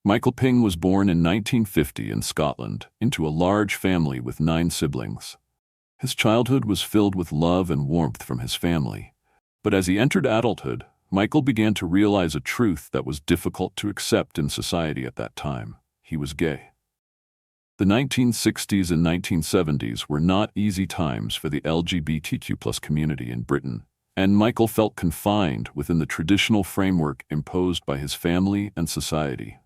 Michael Ping was born in 1950 in Scotland into a large family with 9 siblings. His childhood was filled with love and warmth from his family. But as he entered adulthood, Michael began to realize a truth that was difficult to accept in society at that time. He was gay. The 1960s and 1970s were not easy times for the LGBTQ+ community in Britain, and Michael felt confined within the traditional framework imposed by his family and society.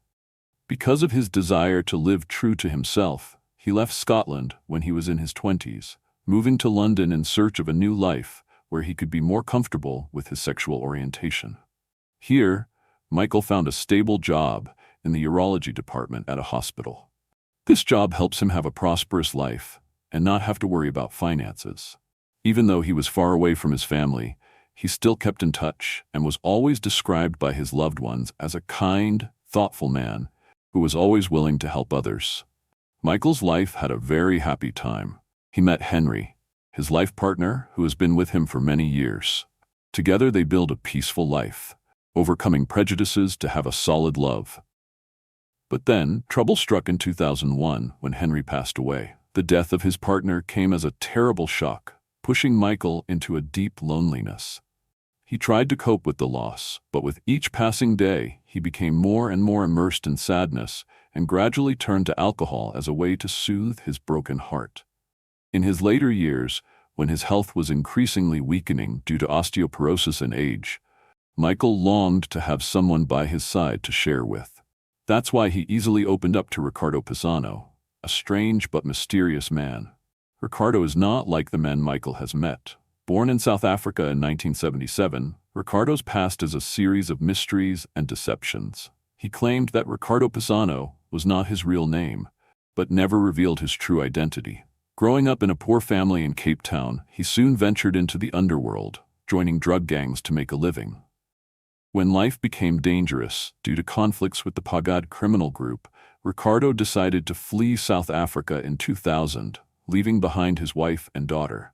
Because of his desire to live true to himself, he left Scotland when he was in his 20s, moving to London in search of a new life where he could be more comfortable with his sexual orientation. Here, Michael found a stable job in the urology department at a hospital. This job helps him have a prosperous life and not have to worry about finances. Even though he was far away from his family, he still kept in touch and was always described by his loved ones as a kind, thoughtful man who was always willing to help others. Michael's life had a very happy time. He met Henry, his life partner, who has been with him for many years. Together they build a peaceful life, overcoming prejudices to have a solid love. But then, trouble struck in 2001 when Henry passed away. The death of his partner came as a terrible shock, pushing Michael into a deep loneliness. He tried to cope with the loss, but with each passing day, he became more and more immersed in sadness and gradually turned to alcohol as a way to soothe his broken heart. In his later years, when his health was increasingly weakening due to osteoporosis and age, Michael longed to have someone by his side to share with. That's why he easily opened up to Riccardo Pisano, a strange but mysterious man. Riccardo is not like the men Michael has met. Born in South Africa in 1977, Riccardo's past is a series of mysteries and deceptions. He claimed that Riccardo Pisano was not his real name, but never revealed his true identity. Growing up in a poor family in Cape Town, he soon ventured into the underworld, joining drug gangs to make a living. When life became dangerous due to conflicts with the Pagad criminal group, Riccardo decided to flee South Africa in 2000, leaving behind his wife and daughter.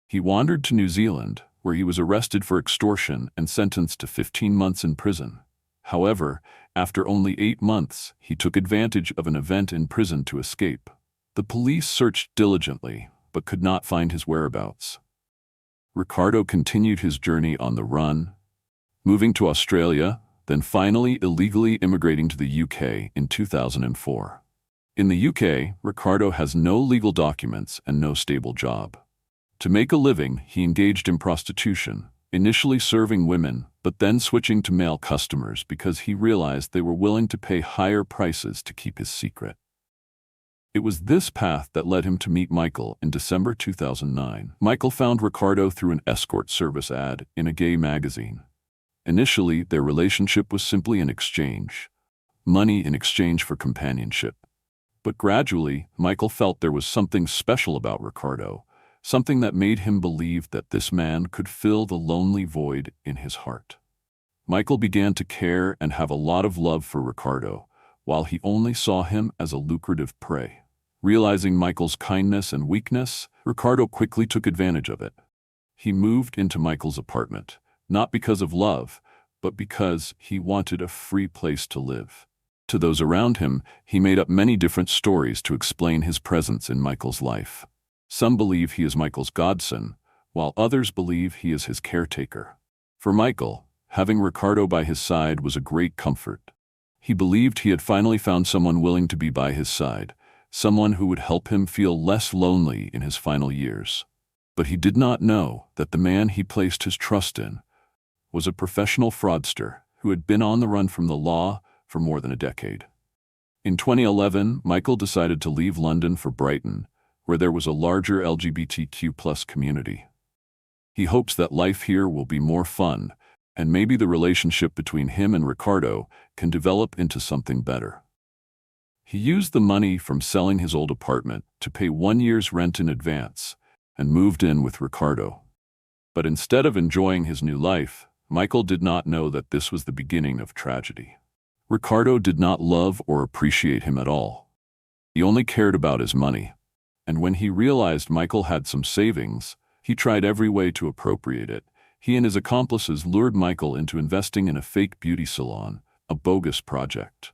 He wandered to New Zealand, where he was arrested for extortion and sentenced to 15 months in prison. However, after only 8 months, he took advantage of an event in prison to escape. The police searched diligently, but could not find his whereabouts. Riccardo continued his journey on the run, moving to Australia, then finally illegally immigrating to the UK in 2004. In the UK, Riccardo has no legal documents and no stable job. To make a living, he engaged in prostitution, initially serving women, but then switching to male customers because he realized they were willing to pay higher prices to keep his secret. It was this path that led him to meet Michael in December 2009. Michael found Riccardo through an escort service ad in a gay magazine. Initially, their relationship was simply an exchange, money in exchange for companionship. But gradually, Michael felt there was something special about Riccardo, something that made him believe that this man could fill the lonely void in his heart. Michael began to care and have a lot of love for Riccardo, while he only saw him as a lucrative prey. Realizing Michael's kindness and weakness, Riccardo quickly took advantage of it. He moved into Michael's apartment, not because of love, but because he wanted a free place to live. To those around him, he made up many different stories to explain his presence in Michael's life. Some believe he is Michael's godson, while others believe he is his caretaker. For Michael, having Riccardo by his side was a great comfort. He believed he had finally found someone willing to be by his side, someone who would help him feel less lonely in his final years. But he did not know that the man he placed his trust in was a professional fraudster who had been on the run from the law for more than a decade. In 2011, Michael decided to leave London for Brighton, where there was a larger LGBTQ+ community. He hopes that life here will be more fun, and maybe the relationship between him and Riccardo can develop into something better. He used the money from selling his old apartment to pay 1 year's rent in advance and moved in with Riccardo. But instead of enjoying his new life, Michael did not know that this was the beginning of tragedy. Riccardo did not love or appreciate him at all. He only cared about his money. And when he realized Michael had some savings, he tried every way to appropriate it. He and his accomplices lured Michael into investing in a fake beauty salon, a bogus project.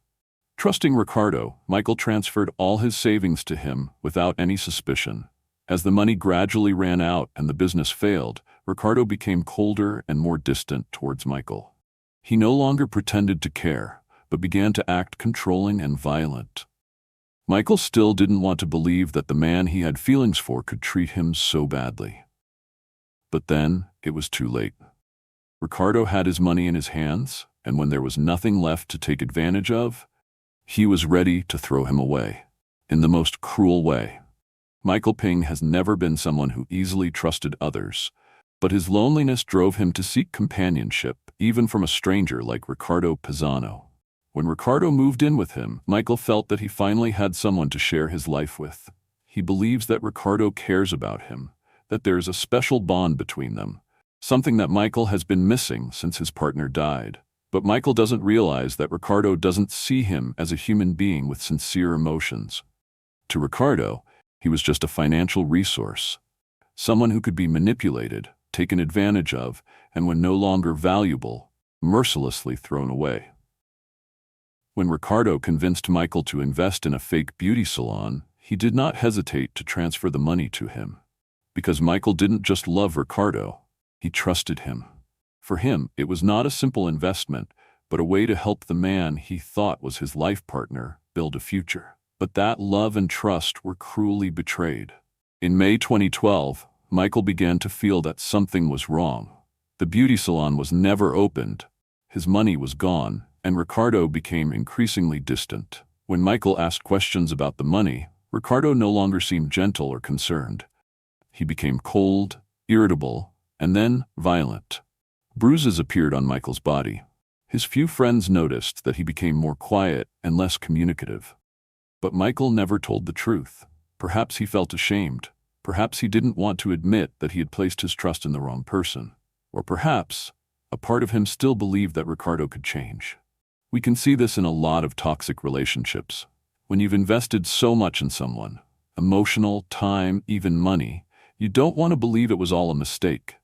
Trusting Ricardo, Michael transferred all his savings to him without any suspicion. As the money gradually ran out and the business failed, Ricardo became colder and more distant towards Michael. He no longer pretended to care, but began to act controlling and violent. Michael still didn't want to believe that the man he had feelings for could treat him so badly. But then, it was too late. Ricardo had his money in his hands, and when there was nothing left to take advantage of, he was ready to throw him away, in the most cruel way. Michael Ping has never been someone who easily trusted others, but his loneliness drove him to seek companionship, even from a stranger like Ricardo Pisano. When Ricardo moved in with him, Michael felt that he finally had someone to share his life with. He believes that Ricardo cares about him, that there is a special bond between them, something that Michael has been missing since his partner died. But Michael doesn't realize that Ricardo doesn't see him as a human being with sincere emotions. To Ricardo, he was just a financial resource, someone who could be manipulated, taken advantage of, and when no longer valuable, mercilessly thrown away. When Ricardo convinced Michael to invest in a fake beauty salon, he did not hesitate to transfer the money to him. Because Michael didn't just love Ricardo, he trusted him. For him, it was not a simple investment, but a way to help the man he thought was his life partner build a future. But that love and trust were cruelly betrayed. In May 2012, Michael began to feel that something was wrong. The beauty salon was never opened, his money was gone, and Ricardo became increasingly distant. When Michael asked questions about the money, Ricardo no longer seemed gentle or concerned. He became cold, irritable, and then violent. Bruises appeared on Michael's body. His few friends noticed that he became more quiet and less communicative. But Michael never told the truth. Perhaps he felt ashamed. Perhaps he didn't want to admit that he had placed his trust in the wrong person. Or perhaps a part of him still believed that Ricardo could change. We can see this in a lot of toxic relationships. When you've invested so much in someone, emotional, time, even money, you don't want to believe it was all a mistake.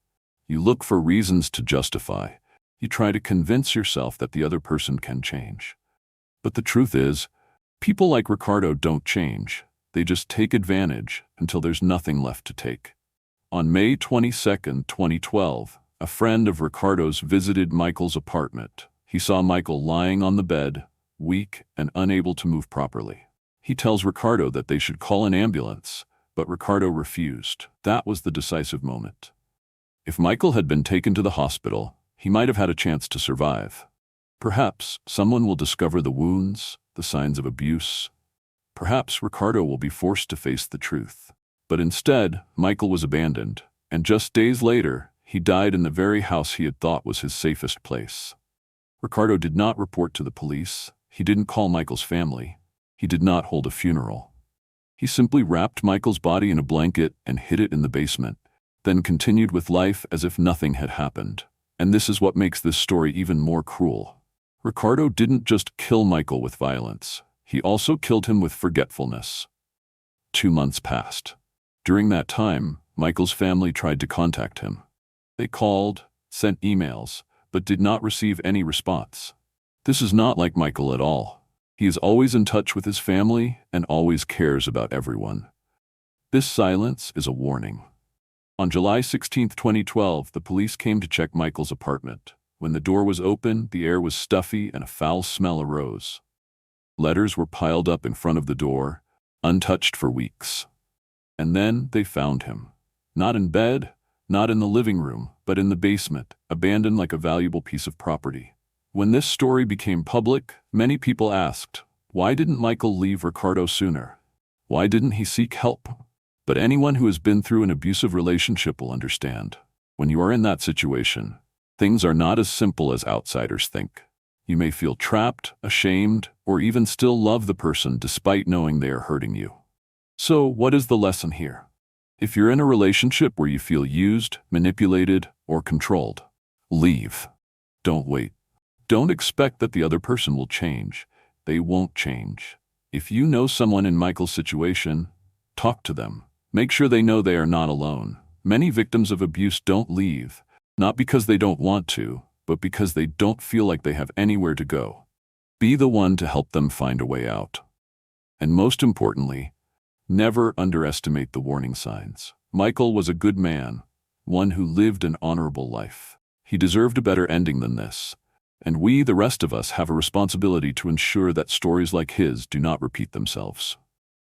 You look for reasons to justify. You try to convince yourself that the other person can change. But the truth is, people like Ricardo don't change. They just take advantage until there's nothing left to take. On May 22, 2012, a friend of Ricardo's visited Michael's apartment. He saw Michael lying on the bed, weak and unable to move properly. He tells Ricardo that they should call an ambulance, but Ricardo refused. That was the decisive moment. If Michael had been taken to the hospital, he might have had a chance to survive. Perhaps someone will discover the wounds, the signs of abuse. Perhaps Ricardo will be forced to face the truth. But instead, Michael was abandoned, and just days later, he died in the very house he had thought was his safest place. Ricardo did not report to the police. He didn't call Michael's family. He did not hold a funeral. He simply wrapped Michael's body in a blanket and hid it in the basement, then continued with life as if nothing had happened. And this is what makes this story even more cruel. Ricardo didn't just kill Michael with violence. He also killed him with forgetfulness. 2 months passed. During that time, Michael's family tried to contact him. They called, sent emails, but did not receive any response. This is not like Michael at all. He is always in touch with his family and always cares about everyone. This silence is a warning. On July 16, 2012, the police came to check Michael's apartment. When the door was open, the air was stuffy and a foul smell arose. Letters were piled up in front of the door, untouched for weeks. And then they found him. Not in bed, not in the living room, but in the basement, abandoned like a valuable piece of property. When this story became public, many people asked, why didn't Michael leave Ricardo sooner? Why didn't he seek help? But anyone who has been through an abusive relationship will understand. When you are in that situation, things are not as simple as outsiders think. You may feel trapped, ashamed, or even still love the person despite knowing they are hurting you. So, what is the lesson here? If you're in a relationship where you feel used, manipulated, or controlled, leave. Don't wait. Don't expect that the other person will change. They won't change. If you know someone in Michael's situation, talk to them. Make sure they know they are not alone. Many victims of abuse don't leave, not because they don't want to, but because they don't feel like they have anywhere to go. Be the one to help them find a way out. And most importantly, never underestimate the warning signs. Michael was a good man, one who lived an honorable life. He deserved a better ending than this, and we, the rest of us, have a responsibility to ensure that stories like his do not repeat themselves.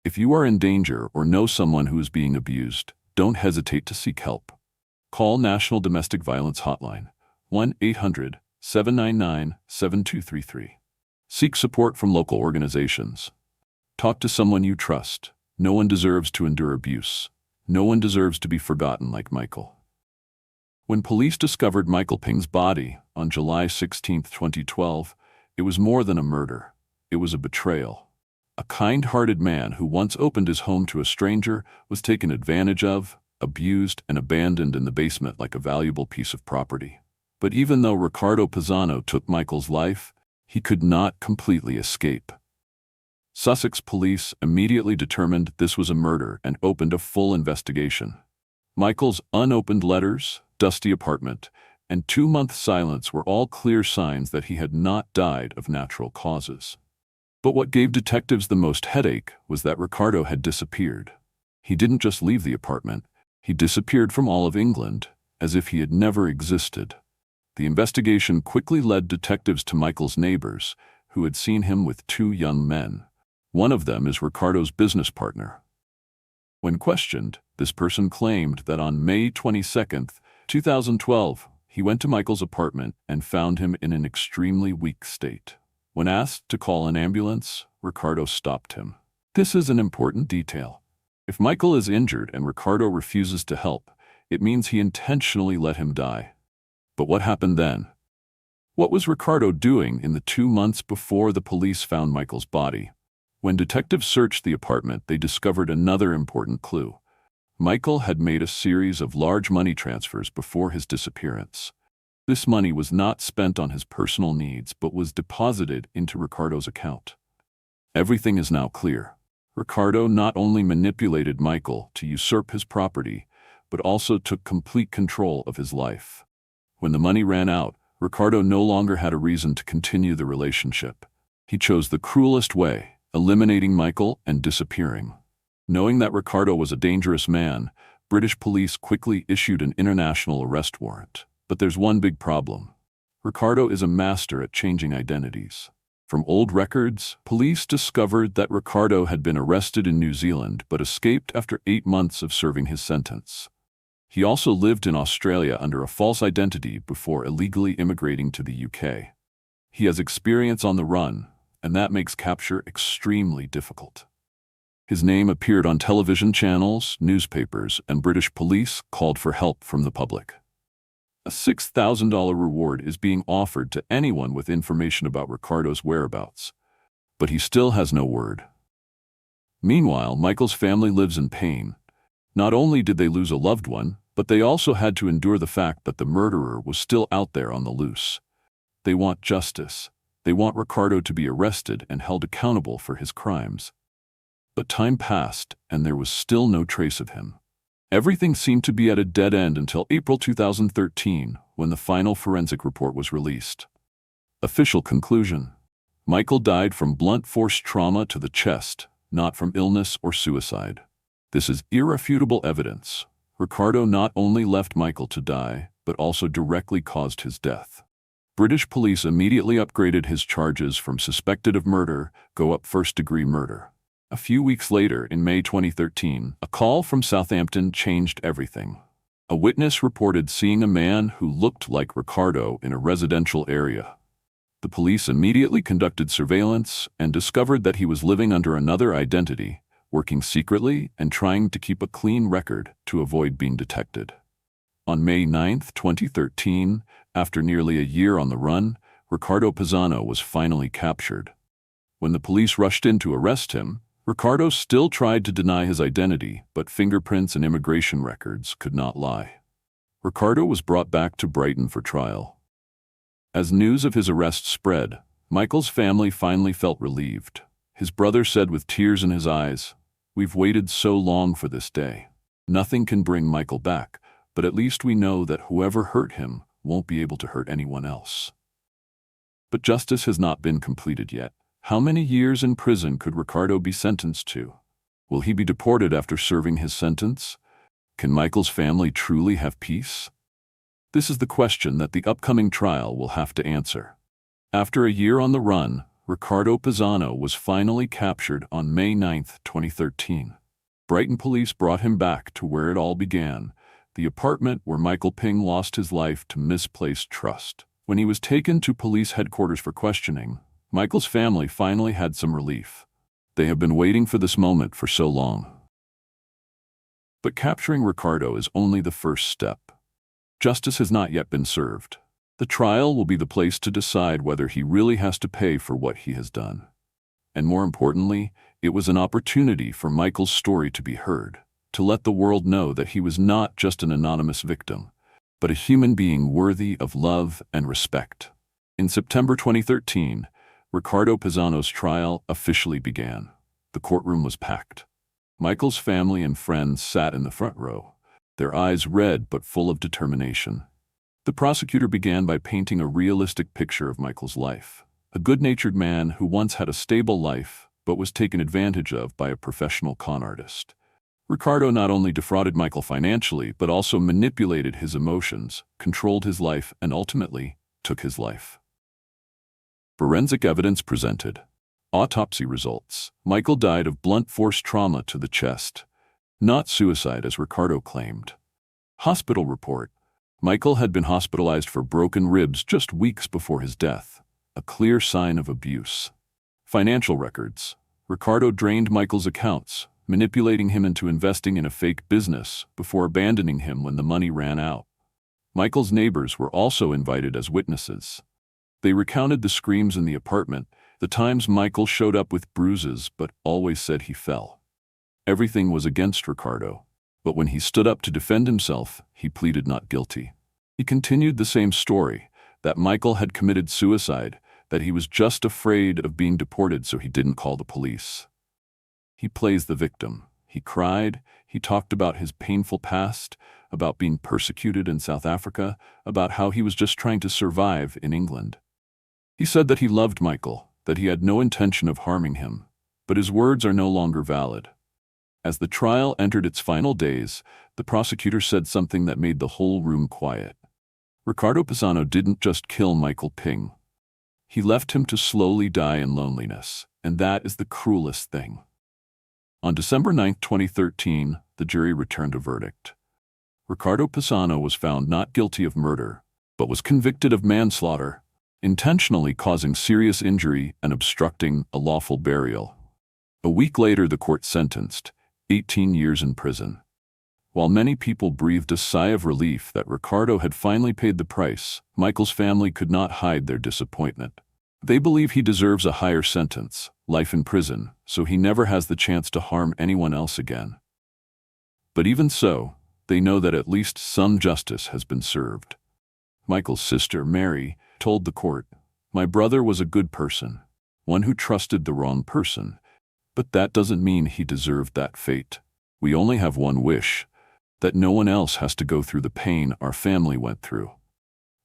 If you are in danger or know someone who is being abused, don't hesitate to seek help. Call National Domestic Violence Hotline, 1-800-799-7233. Seek support from local organizations. Talk to someone you trust. No one deserves to endure abuse. No one deserves to be forgotten like Michael. When police discovered Michael Ping's body on July 16, 2012, it was more than a murder. It was a betrayal. A kind-hearted man who once opened his home to a stranger was taken advantage of, abused, and abandoned in the basement like a valuable piece of property. But even though Ricardo Pisano took Michael's life, he could not completely escape. Sussex police immediately determined this was a murder and opened a full investigation. Michael's unopened letters, dusty apartment, and 2-month silence were all clear signs that he had not died of natural causes. But what gave detectives the most headache was that Ricardo had disappeared. He didn't just leave the apartment, he disappeared from all of England, as if he had never existed. The investigation quickly led detectives to Michael's neighbors, who had seen him with 2 young men. One of them is Ricardo's business partner. When questioned, this person claimed that on May 22, 2012, he went to Michael's apartment and found him in an extremely weak state. When asked to call an ambulance, Ricardo stopped him. This is an important detail. If Michael is injured and Ricardo refuses to help, it means he intentionally let him die. But what happened then? What was Ricardo doing in the 2 months before the police found Michael's body? When detectives searched the apartment, they discovered another important clue. Michael had made a series of large money transfers before his disappearance. This money was not spent on his personal needs, but was deposited into Ricardo's account. Everything is now clear. Ricardo not only manipulated Michael to usurp his property, but also took complete control of his life. When the money ran out, Ricardo no longer had a reason to continue the relationship. He chose the cruelest way, eliminating Michael and disappearing. Knowing that Ricardo was a dangerous man, British police quickly issued an international arrest warrant. But there's one big problem. Ricardo is a master at changing identities. From old records, police discovered that Ricardo had been arrested in New Zealand but escaped after 8 months of serving his sentence. He also lived in Australia under a false identity before illegally immigrating to the UK. He has experience on the run, and that makes capture extremely difficult. His name appeared on television channels, newspapers, and British police called for help from the public. A $6,000 reward is being offered to anyone with information about Ricardo's whereabouts, but he still has no word. Meanwhile, Michael's family lives in pain. Not only did they lose a loved one, but they also had to endure the fact that the murderer was still out there on the loose. They want justice. They want Ricardo to be arrested and held accountable for his crimes. But time passed, and there was still no trace of him. Everything seemed to be at a dead end until April 2013, when the final forensic report was released. Official conclusion: Michael died from blunt force trauma to the chest, not from illness or suicide. This is irrefutable evidence. Ricardo not only left Michael to die, but also directly caused his death. British police immediately upgraded his charges from suspected of murder, go up first-degree murder. A few weeks later, in May 2013, a call from Southampton changed everything. A witness reported seeing a man who looked like Ricardo in a residential area. The police immediately conducted surveillance and discovered that he was living under another identity, working secretly and trying to keep a clean record to avoid being detected. On May 9, 2013, after nearly a year on the run, Ricardo Pisano was finally captured. When the police rushed in to arrest him, Ricardo still tried to deny his identity, but fingerprints and immigration records could not lie. Ricardo was brought back to Brighton for trial. As news of his arrest spread, Michael's family finally felt relieved. His brother said with tears in his eyes, "We've waited so long for this day. Nothing can bring Michael back, but at least we know that whoever hurt him won't be able to hurt anyone else." But justice has not been completed yet. How many years in prison could Ricardo be sentenced to? Will he be deported after serving his sentence? Can Michael's family truly have peace? This is the question that the upcoming trial will have to answer. After a year on the run, Ricardo Pisano was finally captured on May 9, 2013. Brighton police brought him back to where it all began, the apartment where Michael Ping lost his life to misplaced trust. When he was taken to police headquarters for questioning, Michael's family finally had some relief. They have been waiting for this moment for so long. But capturing Ricardo is only the first step. Justice has not yet been served. The trial will be the place to decide whether he really has to pay for what he has done. And more importantly, it was an opportunity for Michael's story to be heard, to let the world know that he was not just an anonymous victim, but a human being worthy of love and respect. In September 2013, Ricardo Pisano's trial officially began. The courtroom was packed. Michael's family and friends sat in the front row, their eyes red but full of determination. The prosecutor began by painting a realistic picture of Michael's life. A good-natured man who once had a stable life but was taken advantage of by a professional con artist. Ricardo not only defrauded Michael financially but also manipulated his emotions, controlled his life, and ultimately took his life. Forensic evidence presented. Autopsy results. Michael died of blunt force trauma to the chest, not suicide as Ricardo claimed. Hospital report. Michael had been hospitalized for broken ribs just weeks before his death, a clear sign of abuse. Financial records. Ricardo drained Michael's accounts, manipulating him into investing in a fake business before abandoning him when the money ran out. Michael's neighbors were also invited as witnesses. They recounted the screams in the apartment, the times Michael showed up with bruises but always said he fell. Everything was against Ricardo, but when he stood up to defend himself, he pleaded not guilty. He continued the same story, that Michael had committed suicide, that he was just afraid of being deported so he didn't call the police. He plays the victim. He cried, he talked about his painful past, about being persecuted in South Africa, about how he was just trying to survive in England. He said that he loved Michael, that he had no intention of harming him, but his words are no longer valid. As the trial entered its final days, the prosecutor said something that made the whole room quiet. Ricardo Pisano didn't just kill Michael Ping. He left him to slowly die in loneliness, and that is the cruelest thing. On December 9, 2013, the jury returned a verdict. Ricardo Pisano was found not guilty of murder, but was convicted of manslaughter, intentionally causing serious injury and obstructing a lawful burial. A week later, the court sentenced 18 years in prison. While many people breathed a sigh of relief that Ricardo had finally paid the price, Michael's family could not hide their disappointment. They believe he deserves a higher sentence, life in prison, so he never has the chance to harm anyone else again. But even so, they know that at least some justice has been served. Michael's sister, Mary, told the court, "My brother was a good person, one who trusted the wrong person. But that doesn't mean he deserved that fate. We only have one wish, that no one else has to go through the pain our family went through."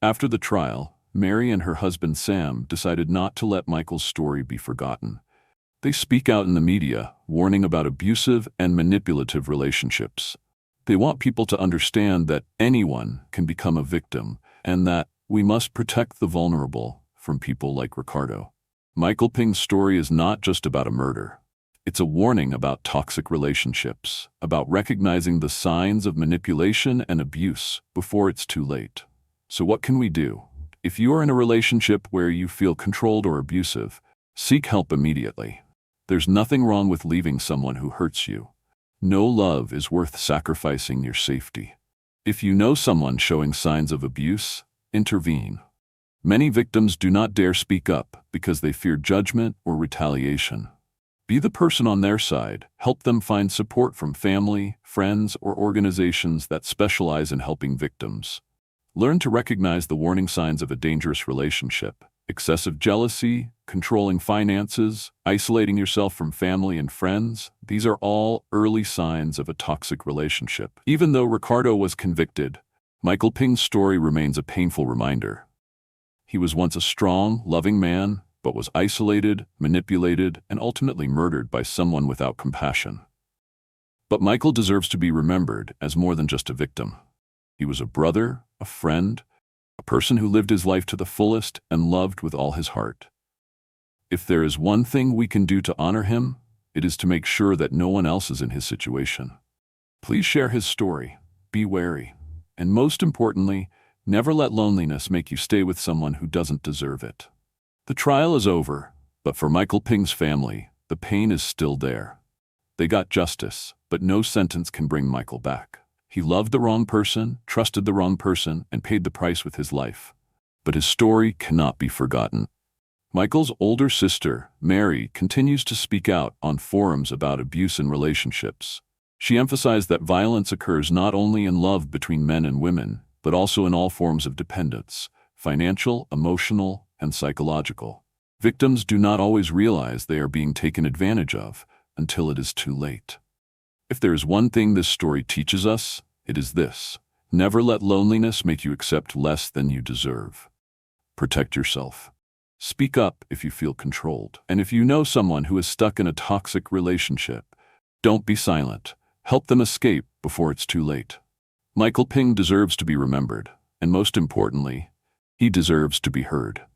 After the trial, Mary and her husband Sam decided not to let Michael's story be forgotten. They speak out in the media, warning about abusive and manipulative relationships. They want people to understand that anyone can become a victim, and that we must protect the vulnerable from people like Ricardo. Michael Ping's story is not just about a murder. It's a warning about toxic relationships, about recognizing the signs of manipulation and abuse before it's too late. So what can we do? If you are in a relationship where you feel controlled or abusive, seek help immediately. There's nothing wrong with leaving someone who hurts you. No love is worth sacrificing your safety. If you know someone showing signs of abuse, intervene. Many victims do not dare speak up because they fear judgment or retaliation. Be the person on their side. Help them find support from family, friends, or organizations that specialize in helping victims. Learn to recognize the warning signs of a dangerous relationship: excessive jealousy, controlling finances, isolating yourself from family and friends. These are all early signs of a toxic relationship. Even though Ricardo was convicted, Michael Ping's story remains a painful reminder. He was once a strong, loving man, but was isolated, manipulated, and ultimately murdered by someone without compassion. But Michael deserves to be remembered as more than just a victim. He was a brother, a friend, a person who lived his life to the fullest and loved with all his heart. If there is one thing we can do to honor him, it is to make sure that no one else is in his situation. Please share his story, be wary, and most importantly, never let loneliness make you stay with someone who doesn't deserve it. The trial is over, but for Michael Ping's family, the pain is still there. They got justice, but no sentence can bring Michael back. He loved the wrong person, trusted the wrong person, and paid the price with his life. But his story cannot be forgotten. Michael's older sister, Mary, continues to speak out on forums about abuse in relationships. She emphasized that violence occurs not only in love between men and women, but also in all forms of dependence, financial, emotional, and psychological. Victims do not always realize they are being taken advantage of until it is too late. If there is one thing this story teaches us, it is this: never let loneliness make you accept less than you deserve. Protect yourself. Speak up if you feel controlled. And if you know someone who is stuck in a toxic relationship, don't be silent. Help them escape before it's too late. Michael Ping deserves to be remembered, and most importantly, he deserves to be heard.